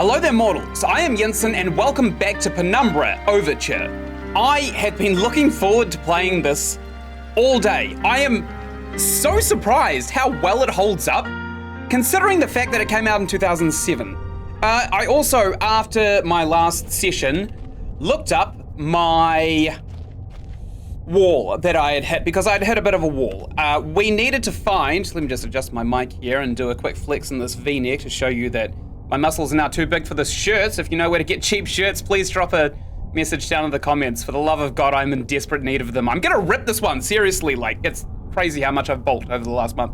Hello there, mortals. I am Ynsin, and welcome back to Penumbra, Overture. I have been looking forward to playing this all day. I am so surprised how well it holds up, considering the fact that it came out in 2007. I also, after my last session, looked up my wall that I had hit, because I'd hit a bit of a wall. We needed to find, let me just adjust my mic here and do a quick flex in this V-neck to show you that my muscles are now too big for this shirt. So if you know where to get cheap shirts, please drop a message down in the comments. For the love of God, I'm in desperate need of them. I'm gonna rip this one, seriously. Like, it's crazy how much I've bulked over the last month.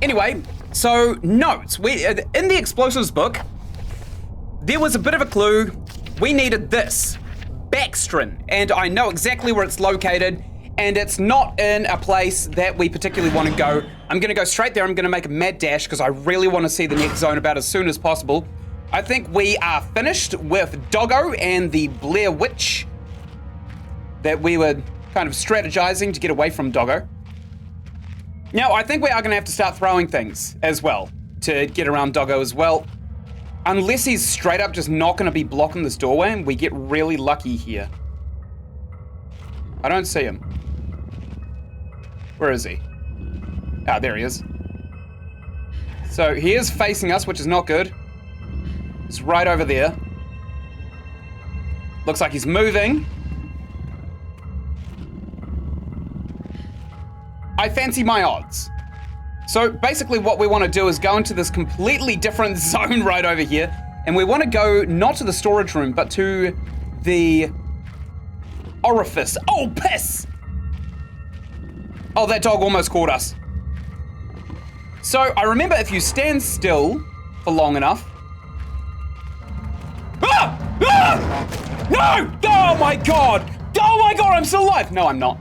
Anyway, so notes. In the explosives book, there was a bit of a clue. We needed this, backstrin, and I know exactly where it's located, and it's not in a place that we particularly want to go. I'm gonna go straight there. I'm gonna make a mad dash because I really want to see the next zone about as soon as possible. I think we are finished with Doggo and the Blair Witch that we were kind of strategizing to get away from Doggo. Now, I think we are gonna have to start throwing things as well to get around Doggo as well. Unless he's straight up just not gonna be blocking this doorway and we get really lucky here. I don't see him. Where is he? Ah, there he is. So he is facing us, which is not good. He's right over there. Looks like he's moving. I fancy my odds. So basically what we want to do is go into this completely different zone right over here. And we want to go not to the storage room, but to the orifice. Oh, piss! Oh, that dog almost caught us. So I remember if you stand still for long enough. Ah! Ah! No! Oh my God! Oh my God, I'm still alive! No, I'm not.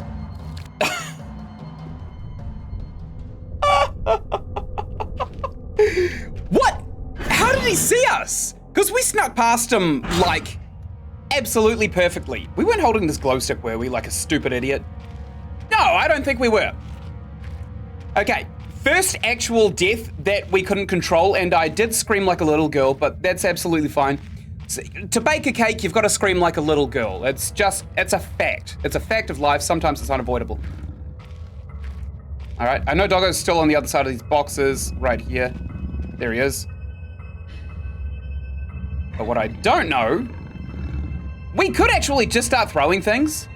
What? How did he see us? Because we snuck past him, like, absolutely perfectly. We weren't holding this glow stick, were we, like a stupid idiot? No, I don't think we were. Okay, first actual death that we couldn't control, and I did scream like a little girl, but that's absolutely fine. So, to bake a cake, you've got to scream like a little girl. It's a fact. It's a fact of life. Sometimes it's unavoidable. All right, I know Doggo's still on the other side of these boxes, right here. There he is. But what I don't know, we could actually just start throwing things.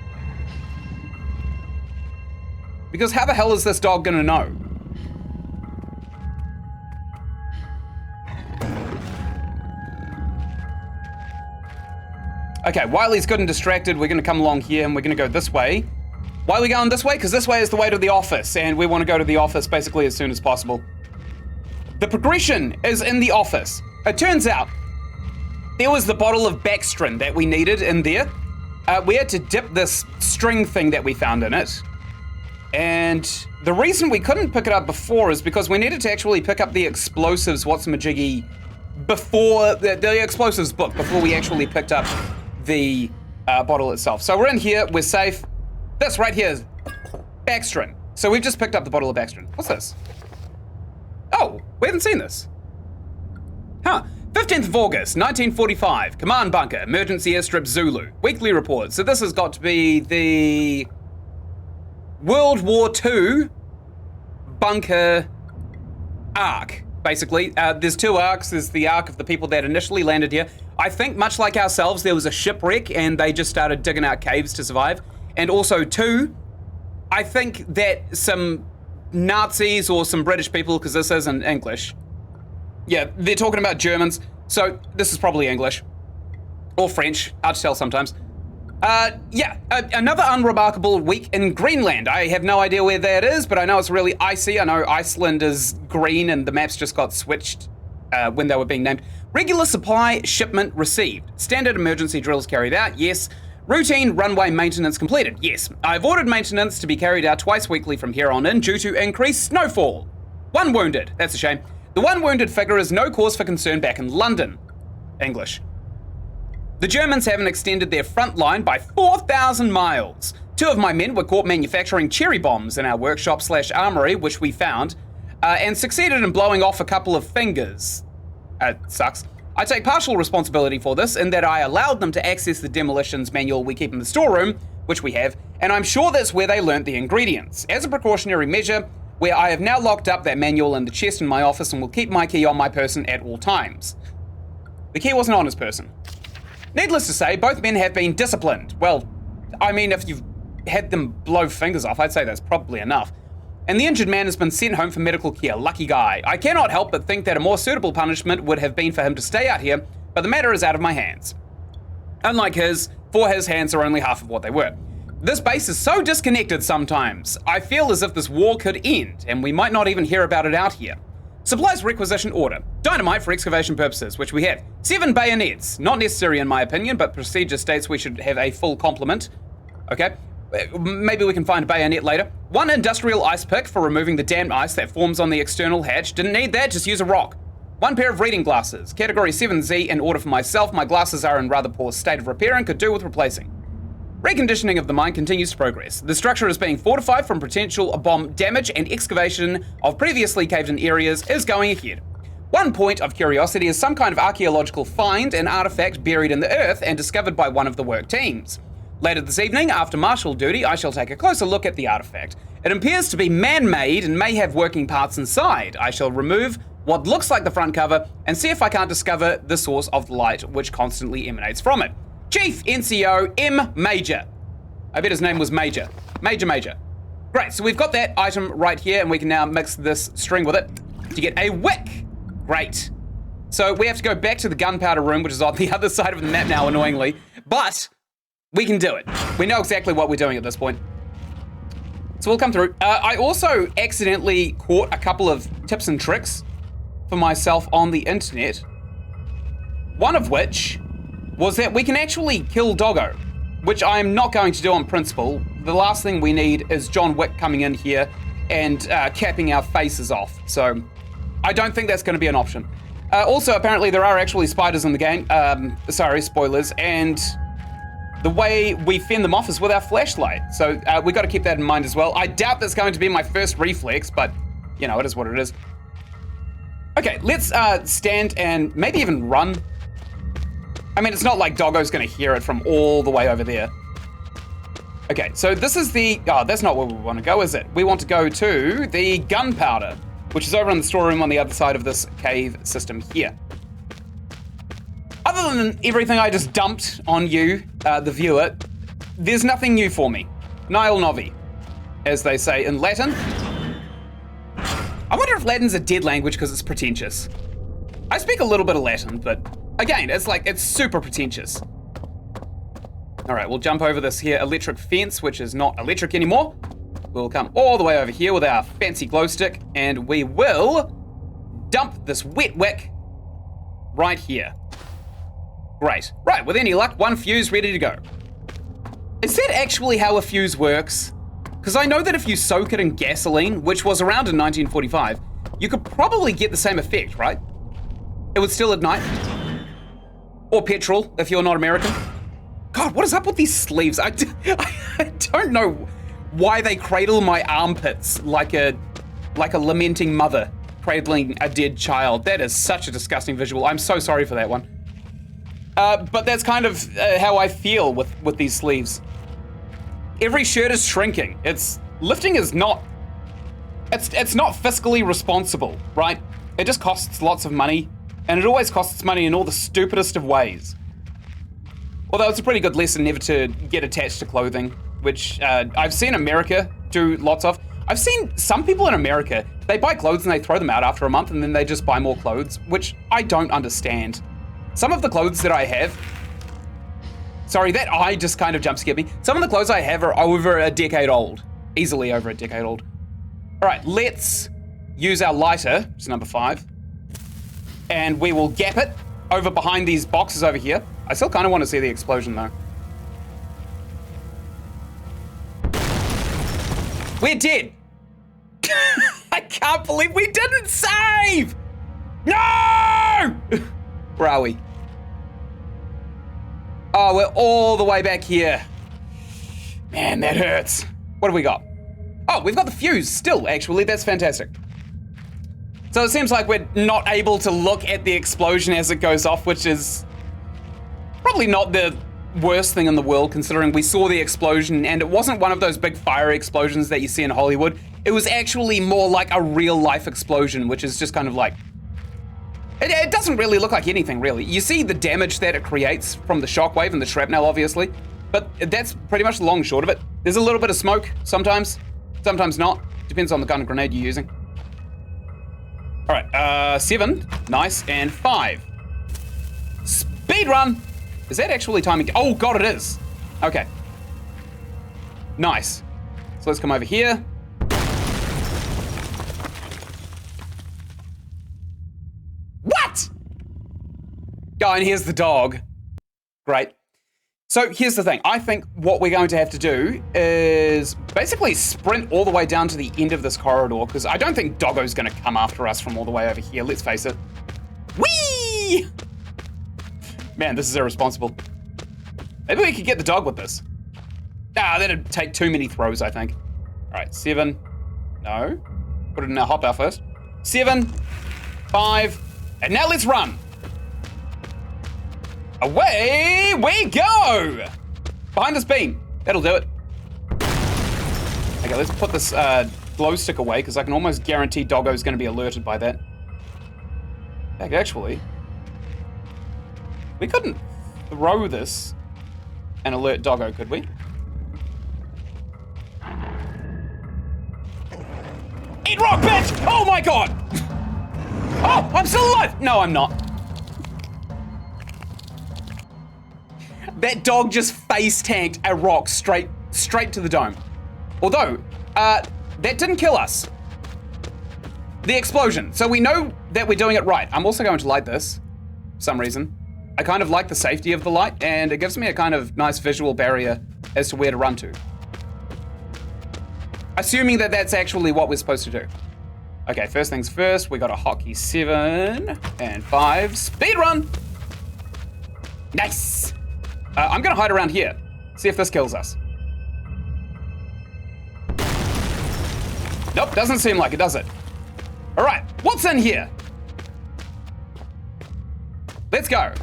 Because how the hell is this dog gonna know? Okay, while he's good and distracted, we're gonna come along here and we're gonna go this way. Why are we going this way? Because this way is the way to the office, and we want to go to the office basically as soon as possible. The progression is in the office. It turns out there was the bottle of backstrin that we needed in there. We had to dip this string thing that we found in it. And the reason we couldn't pick it up before is because we needed to actually pick up the explosives whatsamajiggy before the explosives book, before we actually picked up the bottle itself. So we're in here, we're safe. This right here is backstrin. So we've just picked up the bottle of backstrin. What's this? Oh, we haven't seen this. Huh. 15th of August, 1945. Command bunker, emergency airstrip Zulu. Weekly report. So this has got to be the World War II bunker arc, basically. There's two arcs. There's the arc of the people that initially landed here. I think, much like ourselves, there was a shipwreck and they just started digging out caves to survive. And also, two, I think that some Nazis or some British people, because this isn't English. Yeah, they're talking about Germans, so this is probably English. Or French, hard to tell sometimes. Another unremarkable week in Greenland. I have no idea where that is, but I know it's really icy. I know Iceland is green and the maps just got switched when they were being named. Regular supply shipment received. Standard emergency drills carried out, yes. Routine runway maintenance completed, yes. I've ordered maintenance to be carried out twice weekly from here on in due to increased snowfall. One wounded, that's a shame. The one wounded figure is no cause for concern back in London. English. The Germans haven't extended their front line by 4,000 miles. Two of my men were caught manufacturing cherry bombs in our workshop/armory, which we found, and succeeded in blowing off a couple of fingers. Sucks. I take partial responsibility for this in that I allowed them to access the demolitions manual we keep in the storeroom, which we have, and I'm sure that's where they learnt the ingredients. As a precautionary measure, where I have now locked up that manual in the chest in my office and will keep my key on my person at all times. The key wasn't on his person. Needless to say, both men have been disciplined. Well, I mean, if you've had them blow fingers off, I'd say that's probably enough. And the injured man has been sent home for medical care. Lucky guy. I cannot help but think that a more suitable punishment would have been for him to stay out here, but the matter is out of my hands. Unlike his, for his hands are only half of what they were. This base is so disconnected sometimes. I feel as if this war could end, and we might not even hear about it out here. Supplies requisition order. Dynamite for excavation purposes, which we have. 7 bayonets. Not necessary in my opinion, but procedure states we should have a full complement. Okay. Maybe we can find a bayonet later. 1 industrial ice pick for removing the damned ice that forms on the external hatch. Didn't need that, just use a rock. 1 pair of reading glasses. Category 7Z in order for myself. My glasses are in rather poor state of repair and could do with replacing. Reconditioning of the mine continues to progress. The structure is being fortified from potential bomb damage, and excavation of previously caved-in areas is going ahead. 1 point of curiosity is some kind of archaeological find, an artifact buried in the earth and discovered by one of the work teams. Later this evening, after martial duty, I shall take a closer look at the artifact. It appears to be man-made and may have working parts inside. I shall remove what looks like the front cover and see if I can't discover the source of the light which constantly emanates from it. Chief NCO M. Major. I bet his name was Major. Major. Great, so we've got that item right here, and we can now mix this string with it to get a wick. Great. So we have to go back to the gunpowder room, which is on the other side of the map now, annoyingly. But we can do it. We know exactly what we're doing at this point. So we'll come through. I also accidentally caught a couple of tips and tricks for myself on the internet. One of which was that we can actually kill Doggo, which I am not going to do on principle. The last thing we need is John Wick coming in here and capping our faces off. So I don't think that's going to be an option. Also, apparently there are actually spiders in the game. Sorry, spoilers. And the way we fend them off is with our flashlight. So we got to keep that in mind as well. I doubt that's going to be my first reflex, but you know, it is what it is. Okay, let's stand and maybe even run. I mean, it's not like Doggo's gonna hear it from all the way over there. Okay, so this is the, oh, that's not where we want to go, is it? We want to go to the gunpowder, which is over in the storeroom on the other side of this cave system here. Other than everything I just dumped on you, the viewer, there's nothing new for me. Nihil novi, as they say in Latin. I wonder if Latin's a dead language because it's pretentious. I speak a little bit of Latin, but again, it's super pretentious. All right, we'll jump over this here electric fence, which is not electric anymore. We'll come all the way over here with our fancy glow stick, and we will dump this wet wick right here. Great. Right, with any luck, 1 fuse ready to go. Is that actually how a fuse works? Because I know that if you soak it in gasoline, which was around in 1945, you could probably get the same effect, right? It would still ignite. Or petrol, if you're not American. God, what is up with these sleeves? I don't know why they cradle my armpits like a lamenting mother cradling a dead child. That is such a disgusting visual. I'm so sorry for that one. But that's kind of how I feel with these sleeves. Every shirt is shrinking. Lifting is not, it's not fiscally responsible, right? It just costs lots of money, and it always costs money in all the stupidest of ways. Although it's a pretty good lesson never to get attached to clothing, which I've seen America do lots of. I've seen some people in America, they buy clothes and they throw them out after a month and then they just buy more clothes, which I don't understand. Some of the clothes that I have, sorry, that eye just kind of jump scared me. Some of the clothes I have are over a decade old, easily over a decade old. All right, let's use our lighter, which is number 5, and we will gap it over behind these boxes over here. I still kind of want to see the explosion though. We're dead. I can't believe we didn't save. No! Where are we? Oh, we're all the way back here. Man, that hurts. What have we got? Oh, we've got the fuse still, actually. That's fantastic. So it seems like we're not able to look at the explosion as it goes off, which is probably not the worst thing in the world, considering we saw the explosion and it wasn't one of those big fiery explosions that you see in Hollywood. It was actually more like a real life explosion, which is just kind of like, it doesn't really look like anything, really. You see the damage that it creates from the shockwave and the shrapnel, obviously, but that's pretty much the long and short of it. There's a little bit of smoke sometimes not. Depends on the kind of grenade you're using. All right, 7, nice, and 5. Speed run. Is that actually timing? Oh God, it is. Okay. Nice. So let's come over here. What? Oh, and here's the dog. Great. So here's the thing. I think what we're going to have to do is basically sprint all the way down to the end of this corridor, because I don't think Doggo's going to come after us from all the way over here. Let's face it. Whee! Man, this is irresponsible. Maybe we could get the dog with this. Ah, that'd take too many throws, I think. All right, 7. No. Put it in our hotbar first. 7, 5, and now let's run. Away we go! Behind this beam. That'll do it. Okay, let's put this glow stick away, because I can almost guarantee Doggo's going to be alerted by that. Heck, actually, we couldn't throw this and alert Doggo, could we? Eat rock, bitch! Oh my God! Oh, I'm still alive! No, I'm not. That dog just face tanked a rock straight to the dome. Although, that didn't kill us. The explosion. So we know that we're doing it right. I'm also going to light this for some reason. I kind of like the safety of the light, and it gives me a kind of nice visual barrier as to where to run to. Assuming that that's actually what we're supposed to do. Okay, first things first, we got a hotkey 7 and 5. Speed run! Nice! I'm gonna hide around here. See if this kills us. Nope, doesn't seem like it, does it? All right, what's in here? Let's go.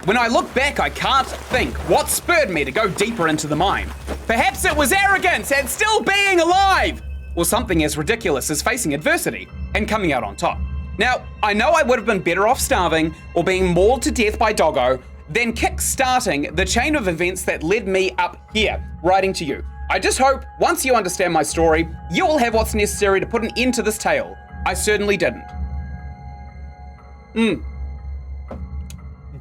When I look back, I can't think what spurred me to go deeper into the mine. Perhaps it was arrogance and still being alive, or something as ridiculous as facing adversity and coming out on top. Now, I know I would have been better off starving or being mauled to death by Doggo than kick-starting the chain of events that led me up here, writing to you. I just hope, once you understand my story, you will have what's necessary to put an end to this tale. I certainly didn't.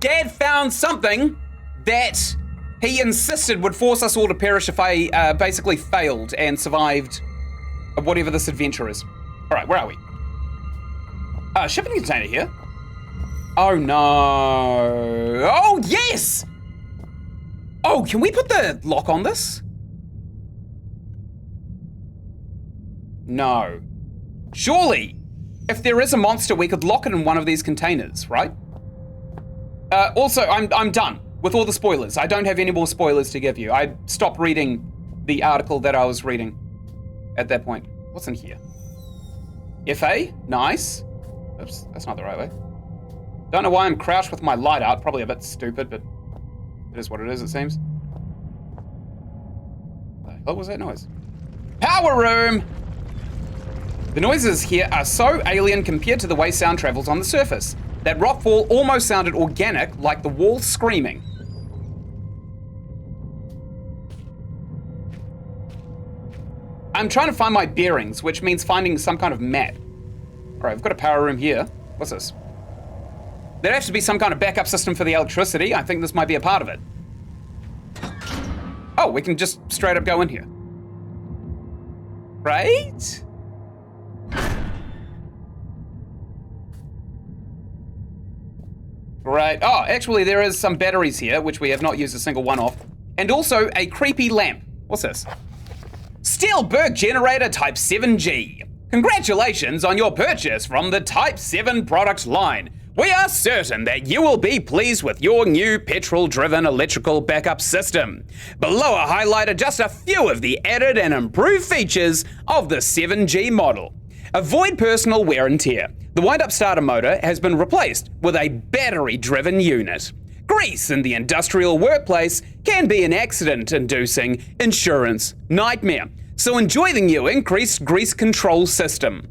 Dad found something that he insisted would force us all to perish if I basically failed and survived whatever this adventure is. All right, where are we? Shipping container here. Oh no. Oh yes! Oh, can we put the lock on this? No. Surely, if there is a monster, we could lock it in one of these containers, right? Also, I'm done with all the spoilers. I don't have any more spoilers to give you. I stopped reading the article that I was reading at that point. What's in here? FA? Nice. Oops, that's not the right way. Don't know why I'm crouched with my light out. Probably a bit stupid, but it is what it is, it seems. What was that noise? Power room! The noises here are so alien compared to the way sound travels on the surface. That rockfall almost sounded organic, like the walls screaming. I'm trying to find my bearings, which means finding some kind of map. All right, I've got a power room here. What's this? There'd have to be some kind of backup system for the electricity. I think this might be a part of it. Oh, we can just straight up go in here. Right? Right. Oh, actually, there is some batteries here, which we have not used a single one of. And also a creepy lamp. What's this? Steelberg Generator Type 7G. Congratulations on your purchase from the Type 7 product line. We are certain that you will be pleased with your new petrol-driven electrical backup system. Below are highlighted just a few of the added and improved features of the 7G model. Avoid personal wear and tear. The wind-up starter motor has been replaced with a battery-driven unit. Grease in the industrial workplace can be an accident-inducing insurance nightmare, so enjoy the new increased grease control system.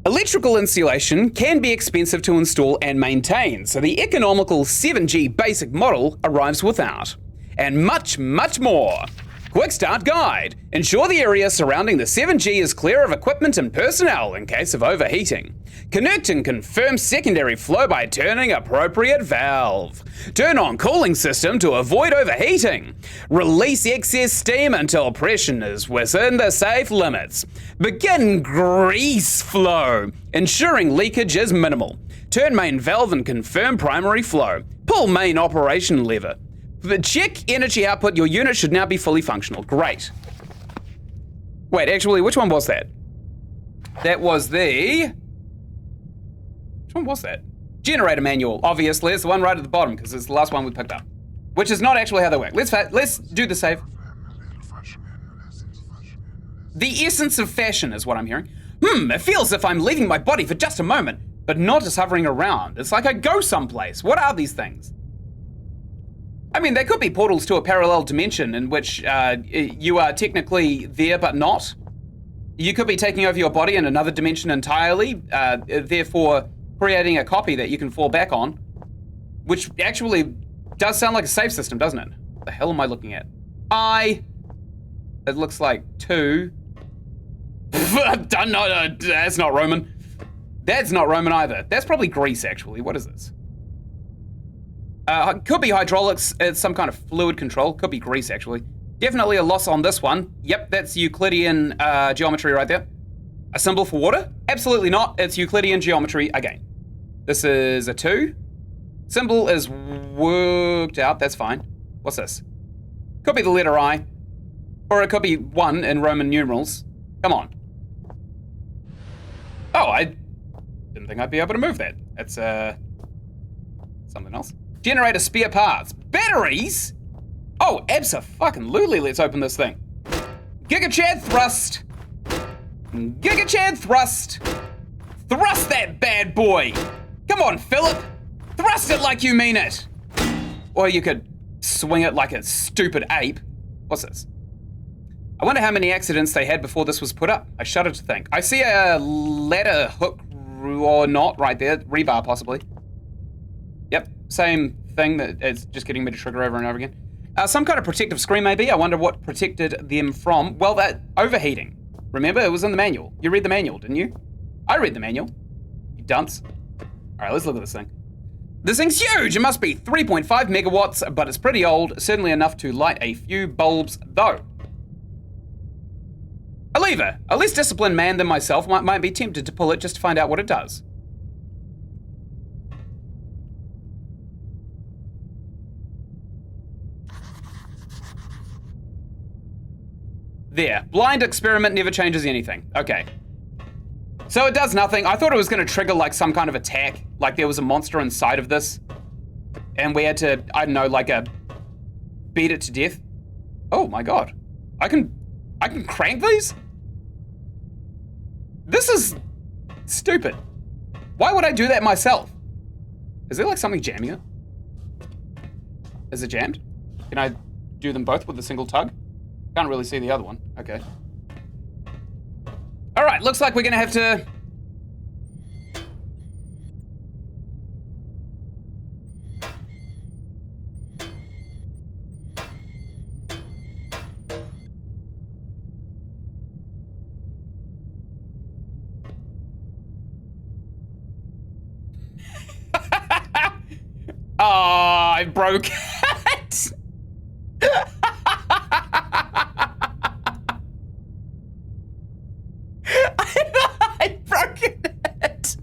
Electrical insulation can be expensive to install and maintain, so the economical 7G basic model arrives without. And much, much more. Quick start guide. Ensure the area surrounding the 7G is clear of equipment and personnel in case of overheating. Connect and confirm secondary flow by turning appropriate valve. Turn on cooling system to avoid overheating. Release excess steam until pressure is within the safe limits. Begin grease flow, ensuring leakage is minimal. Turn main valve and confirm primary flow. Pull main operation lever. Check energy output. Your unit should now be fully functional. Great. Wait, actually, which one was that? That was the... Which one was that? Generator manual, obviously. It's the one right at the bottom because it's the last one we picked up. Which is not actually how they work. Let's do the save. The essence of fashion is what I'm hearing. It feels as if I'm leaving my body for just a moment, but not just hovering around. It's like I go someplace. What are these things? I mean, they could be portals to a parallel dimension in which you are technically there but not. You could be taking over your body in another dimension entirely, therefore creating a copy that you can fall back on, which actually does sound like a save system, doesn't it? What the hell am I looking at? It looks like 2. That's not Roman. That's not Roman either. That's probably Greece, actually. What is this? Could be hydraulics. It's some kind of fluid control. Could be grease, actually. Definitely a loss on this one. Yep, that's Euclidean geometry right there. A symbol for water? Absolutely not. It's Euclidean geometry again. This is a 2. Symbol is worked out. That's fine. What's this? Could be the letter I. Or it could be 1 in Roman numerals. Come on. Oh, I didn't think I'd be able to move that. That's something else. Generator spare parts. Batteries? Oh, abso-fucking-lutely, let's open this thing. Giga-Chad thrust. Giga-Chad thrust. Thrust that bad boy. Come on, Philip. Thrust it like you mean it. Or you could swing it like a stupid ape. What's this? I wonder how many accidents they had before this was put up. I shudder to think. I see a ladder hook or not right there. Rebar, possibly. Yep, same thing that it's just getting me to trigger over and over again. Some kind of protective screen, maybe. I wonder what protected them from. Well, that overheating. Remember, it was in the manual. You read the manual, didn't you? I read the manual. You dunce. All right, let's look at this thing. This thing's huge. It must be 3.5 megawatts, but it's pretty old. Certainly enough to light a few bulbs, though. A lever. A less disciplined man than myself might be tempted to pull it just to find out what it does. There. Blind experiment never changes anything. Okay. So it does nothing. I thought it was going to trigger like some kind of attack. Like there was a monster inside of this. And we had to, I don't know, like beat it to death. Oh my god. I can crank these? This is stupid. Why would I do that myself? Is there like something jamming it? Is it jammed? Can I do them both with a single tug? Can't really see the other one. Okay. All right, looks like we're gonna have to... Oh, I broke it. I broke it.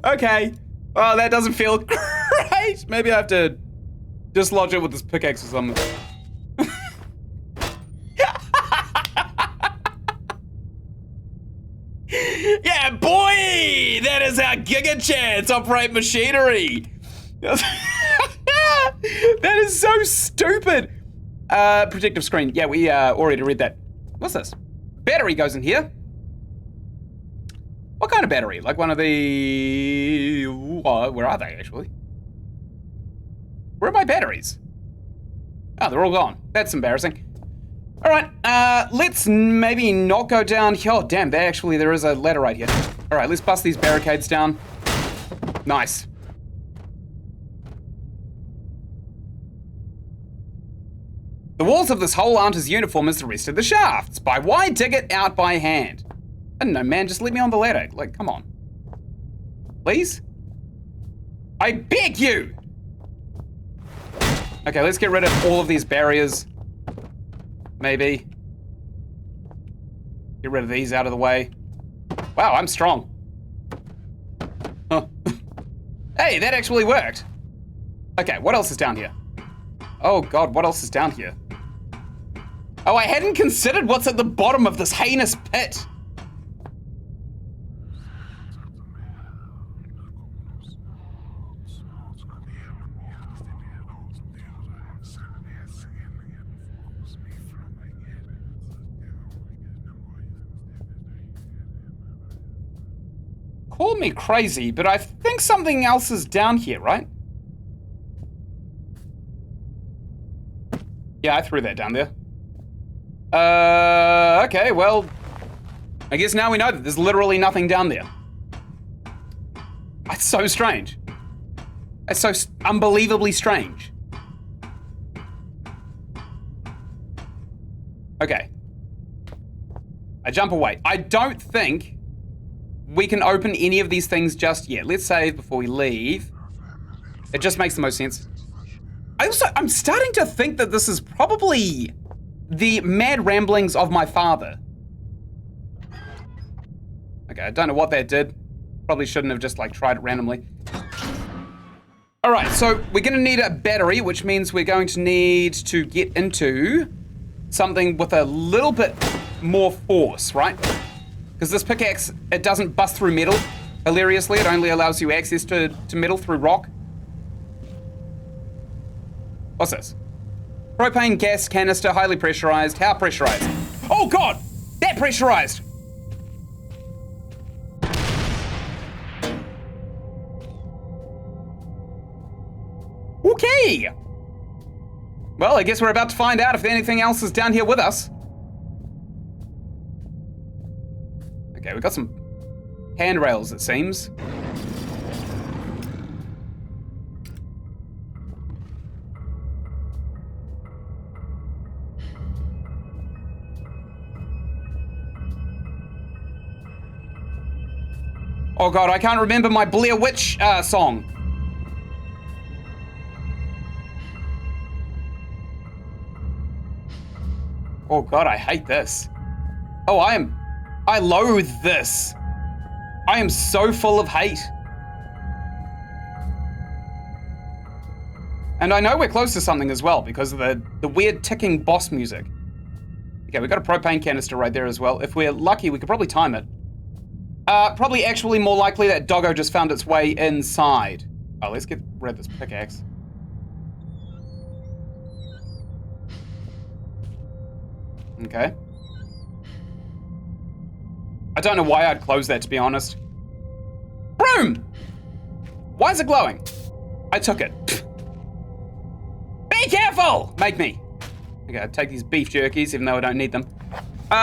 Okay. Oh, that doesn't feel great. Maybe I have to dislodge it with this pickaxe or something. Yeah, boy! That is how Giga-Chads operate machinery. That is so stupid. Protective screen. Yeah, we already read that. What's this? battery goes in here. What kind of battery? Like one of the... where are they, actually? Where are my batteries? Oh, they're all gone. That's embarrassing. All right, let's maybe not go down here. Oh, damn, there is a ladder right here. All right, let's bust these barricades down. Nice. The walls of this hole aren't as uniform as the rest of the shafts. By why dig it out by hand? I don't know, man, just leave me on the ladder. Like, come on. Please? I beg you! Okay, let's get rid of all of these barriers. Maybe. Get rid of these out of the way. Wow, I'm strong. Huh. Hey, that actually worked. Okay, what else is down here? Oh god, what else is down here? Oh, I hadn't considered what's at the bottom of this heinous pit. Call me crazy, but I think something else is down here, right? Yeah, I threw that down there. Okay, well, I guess now we know that there's literally nothing down there. That's so strange. That's so unbelievably strange. Okay. I jump away. I don't think we can open any of these things just yet. Let's save before we leave. It just makes the most sense. I'm starting to think that this is probably the mad ramblings of my father. Okay, I don't know what that did. Probably shouldn't have just like tried it randomly. All right, so we're gonna need a battery, which means we're going to need to get into something with a little bit more force, right? Because this pickaxe, it doesn't bust through metal. Hilariously, it only allows you access to metal through rock. What's this? Propane gas canister, highly pressurized. How pressurized? Oh god! That pressurized! Okay! Well, I guess we're about to find out if anything else is down here with us. Okay, we got some handrails, it seems. Oh god, I can't remember my Blair Witch song. Oh god, I hate this. Oh, I loathe this. I am so full of hate. And I know we're close to something as well because of the weird ticking boss music. Okay, we've got a propane canister right there as well. If we're lucky, we could probably time it. Probably actually more likely that doggo just found its way inside. Oh, let's get rid of this pickaxe. Okay. I don't know why I'd close that, to be honest. Broom! Why is it glowing? I took it. Be careful! Make me. Okay, I'll take these beef jerkies, even though I don't need them.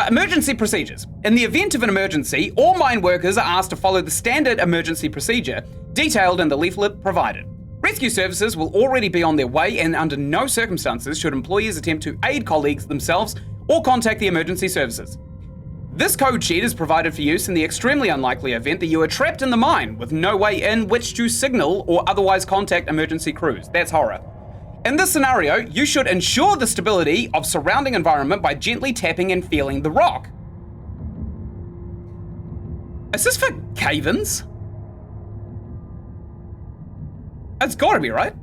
Emergency procedures. In the event of an emergency, all mine workers are asked to follow the standard emergency procedure detailed in the leaflet provided. Rescue services will already be on their way, and under no circumstances should employees attempt to aid colleagues themselves or contact the emergency services. This code sheet is provided for use in the extremely unlikely event that you are trapped in the mine with no way in which to signal or otherwise contact emergency crews. That's horror. In this scenario, you should ensure the stability of surrounding environment by gently tapping and feeling the rock. Is this for cave-ins? It's gotta be, right?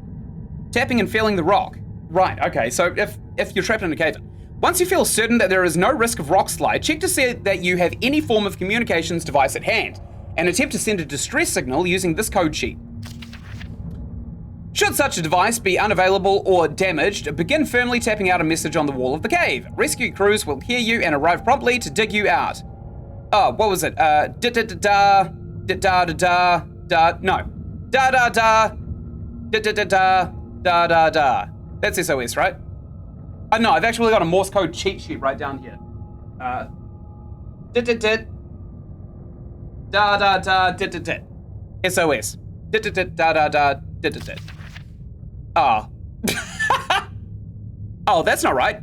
Tapping and feeling the rock. Right, okay, so if you're trapped in a cave-in. Once you feel certain that there is no risk of rock slide, check to see that you have any form of communications device at hand, and attempt to send a distress signal using this code sheet. Should such a device be unavailable or damaged, begin firmly tapping out a message on the wall of the cave. Rescue crews will hear you and arrive promptly to dig you out. Oh, what was it? No. Da. That's SOS, right? No, I've actually got a Morse code cheat sheet right down here. SOS. Ah. Oh, that's not right.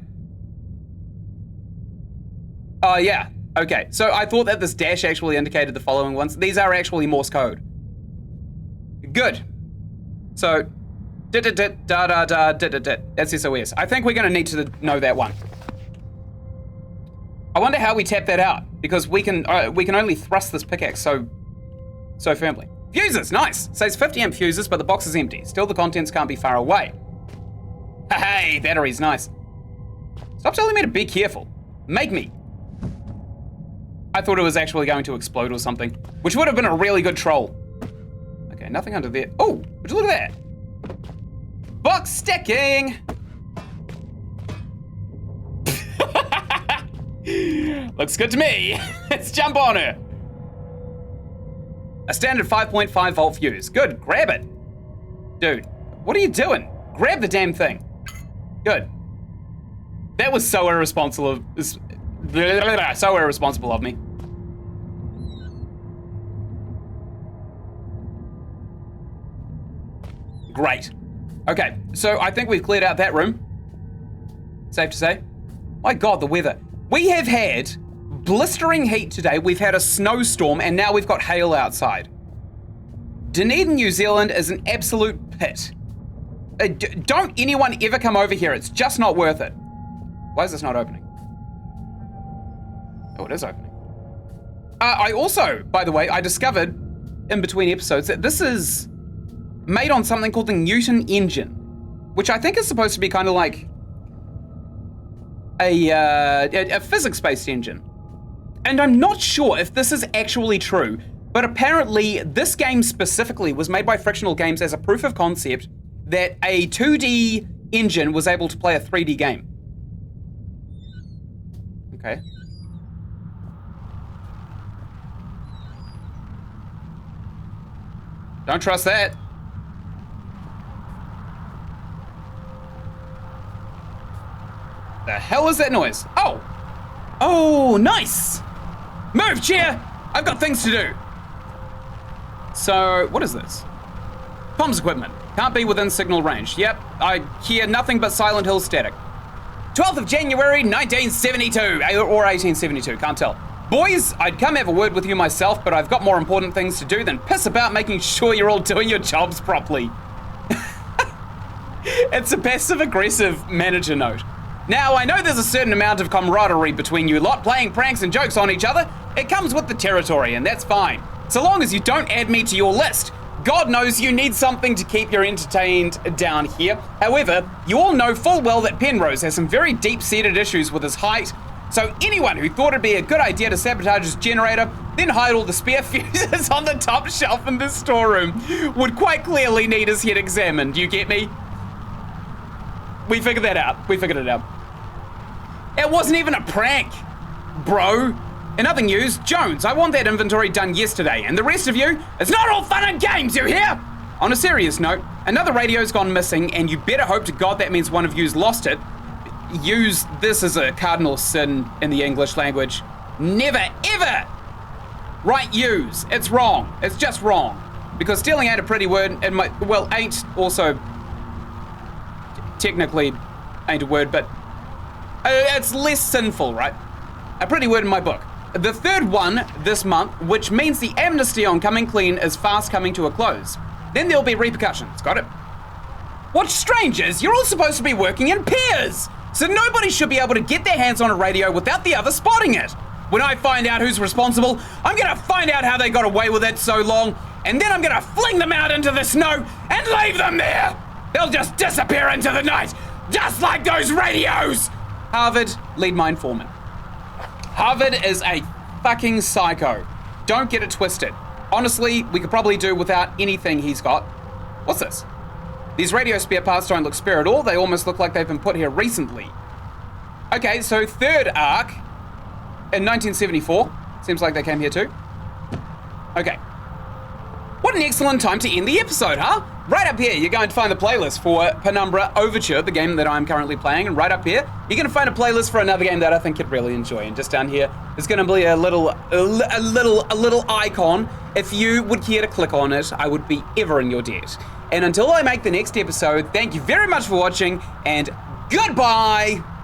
Oh, yeah. Okay, so I thought that this dash actually indicated the following ones. These are actually Morse code. Good. So, that's SOS. I think we're gonna need to know that one. I wonder how we tap that out, because we can only thrust this pickaxe so firmly. Fuses, nice. Says 50 amp fuses, but the box is empty. Still, the contents can't be far away. Hey, batteries, nice. Stop telling me to be careful. Make me. I thought it was actually going to explode or something, which would have been a really good troll. Okay, nothing under there. Oh, would you look at that? Box stacking. Looks good to me. Let's jump on her. A standard 5.5 volt fuse. Good, grab it. Dude, what are you doing? Grab the damn thing. Good. That was so irresponsible of me. Great. Okay, so I think we've cleared out that room. Safe to say. My God, the weather. We have had blistering heat today, we've had a snowstorm, and now we've got hail outside. Dunedin, New Zealand is an absolute pit. Don't anyone ever come over here, it's just not worth it. Why is this not opening? Oh, it is opening. I also, by the way, I discovered in between episodes that this is made on something called the Ynsin, which I think is supposed to be kind of like a physics-based engine. And I'm not sure if this is actually true, but apparently this game specifically was made by Frictional Games as a proof of concept that a 2D engine was able to play a 3D game. Okay. Don't trust that. The hell is that noise? Oh! Oh, nice! Move, chair! I've got things to do. So, what is this? Comms equipment. Can't be within signal range. Yep, I hear nothing but Silent Hill static. 12th of January, 1972. Or 1872, can't tell. Boys, I'd come have a word with you myself, but I've got more important things to do than piss about making sure you're all doing your jobs properly. It's a passive-aggressive manager note. Now, I know there's a certain amount of camaraderie between you lot, playing pranks and jokes on each other. It comes with the territory, and that's fine. So long as you don't add me to your list. God knows you need something to keep you entertained down here. However, you all know full well that Penrose has some very deep-seated issues with his height. So anyone who thought it'd be a good idea to sabotage his generator, then hide all the spare fuses on the top shelf in the storeroom, would quite clearly need his head examined. You get me? We figured that out. We figured it out. It wasn't even a prank, bro. In other news, Jones, I want that inventory done yesterday, and the rest of you, it's not all fun and games, you hear? On a serious note, another radio's gone missing, and you better hope to God that means one of you's lost it. Use this as a cardinal sin in the English language. Never, ever write use. It's wrong. It's just wrong. Because stealing ain't a pretty word, and ain't also technically ain't a word, but it's less sinful, right? A pretty word in my book. The third one this month, which means the amnesty on Coming Clean is fast coming to a close. Then there'll be repercussions, got it? Watch strangers, you're all supposed to be working in pairs, so nobody should be able to get their hands on a radio without the other spotting it. When I find out who's responsible, I'm gonna find out how they got away with it so long, and then I'm gonna fling them out into the snow and leave them there. They'll just disappear into the night, just like those radios. Harvard, lead my informant. Harvard is a fucking psycho. Don't get it twisted. Honestly, we could probably do without anything he's got. What's this? These radio spare parts don't look spare at all. They almost look like they've been put here recently. Okay, so third arc in 1974. Seems like they came here too. Okay. What an excellent time to end the episode, huh? Right up here, you're going to find the playlist for Penumbra Overture, the game that I'm currently playing, and right up here, you're going to find a playlist for another game that I think you'd really enjoy. And just down here, there's going to be a little icon. If you would care to click on it, I would be ever in your debt. And until I make the next episode, thank you very much for watching, and goodbye!